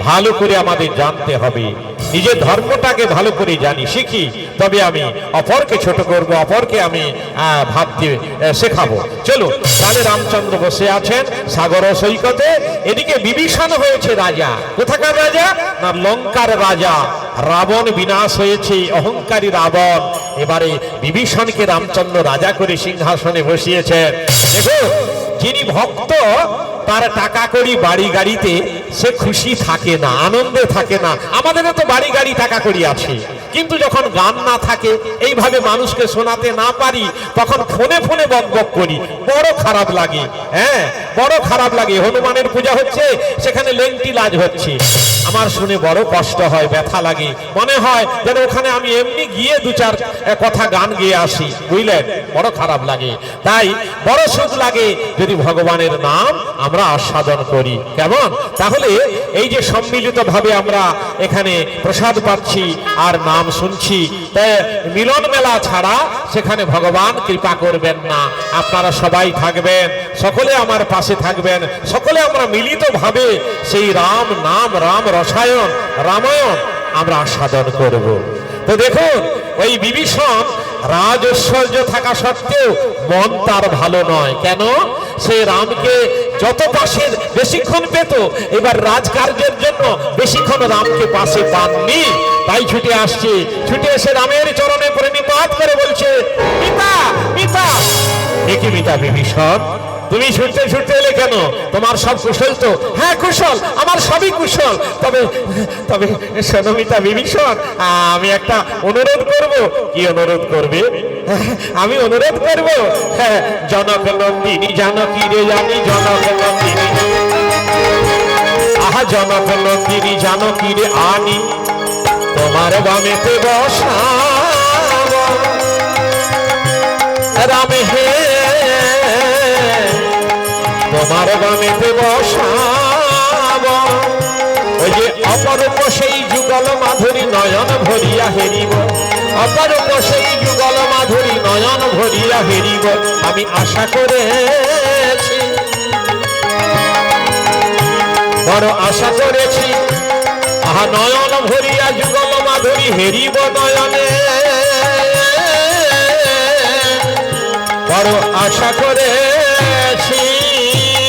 ভালো করে আমাদের জানতে হবে। নিজের ধর্মটাকে ভালো করে জানি, শিখি, তবে আমি অপরকে ছোট করব, অপরকে আমি ভাবতে শেখাবো। চলো, তাহলে রামচন্দ্র বসে আছেন সাগর সৈকতে। এদিকে বিভীষণ হয়েছে রাজা। কোথাকার রাজা? না, লঙ্কার রাজা। রাবণ বিনাশ হয়েছে, অহংকারী রাবণ। এবারে বিভীষণকে রামচন্দ্র রাজা করে সিংহাসনে বসিয়েছেন। দেখো, যিনি ভক্ত তার টাকা করি বাড়ি গাড়িতে সে খুশি থাকে না, আনন্দে থাকে না। আমাদেরও তো বাড়ি গাড়ি টাকা করি আছে, কিন্তু যখন গান না থাকে, এইভাবে মানুষকে শোনাতে না পারি, তখন ফোনে ফোনে বক বক করি, বড় খারাপ লাগে। হ্যাঁ, বড় খারাপ লাগে। হনুমানের পূজা হচ্ছে, সেখানে লেংটি লাজ হচ্ছে, আমার শুনে বড় কষ্ট হয়, ব্যথা লাগে। মনে হয় যেন ওখানে আমি এমনি গিয়ে দু চার কথা গান গেয়ে আসি, বুঝলেন? বড় খারাপ লাগে। তাই বড় সুখ লাগে যদি ভগবানের নাম আমরা আস্বাদন করি। কেমন? তাহলে এই যে সম্মিলিত ভাবে আমরা এখানে প্রসাদ পাচ্ছি আর নাম শুনছি, তাই মিলন মেলা ছাড়া সেখানে ভগবান কৃপা করবেন না। আপনারা সবাই থাকবেন, সকলে আমার পাশে থাকবেন, সকলে আমরা মিলিত ভাবে সেই রাম নাম, রাম রসায়ন, রামায়ণ আমরা আস্বাদন করব। তো দেখুন, ওই বিভীষণ রাজ ঐশ্বর্য থাকা সত্ত্বেও মন তার ভালো নয়। কেন? সে রামকে যত পাশে বেশিক্ষণ পেত, এবার রাজকার্যের জন্য বেশিক্ষণ রামকে পাশে পাননি। তাই ছুটে আসছে, ছুটে এসে রামের চরণে প্রণিপাত করে বলছে, পিতা পিতা। একই পিতা বিভীষণ, তুমি ছুটতে ছুটতে এলে কেন? তোমার সব কুশল তো? হ্যাঁ কুশল, আমার সবই কুশল। তবে তবে সনমিতা বিভীষণ, আমি একটা অনুরোধ করব। কি অনুরোধ করবে? আমি অনুরোধ করব, হ্যাঁ, জনক নন্দিনী জানকী রে জানি, জনক নন্দিনী, আহা জনক নন্দিনী জানকী রে আনি, তোমার বামেতে বসাব রামে হে, তোমার বামেতে বসাব। ওই যে অপরূপ সেই যুগল মাধুরী নয়ন ভরিয়া হেরিব, অপরূপ সেই যুগল মাধুরী নয়ন ভরিয়া হেরিব। আমি আশা করেছি, বড় আশা করেছি, আহা নয়ন ভরিয়া যুগল মাধুরী হেরিব নয়নে, বড় আশা করেছি।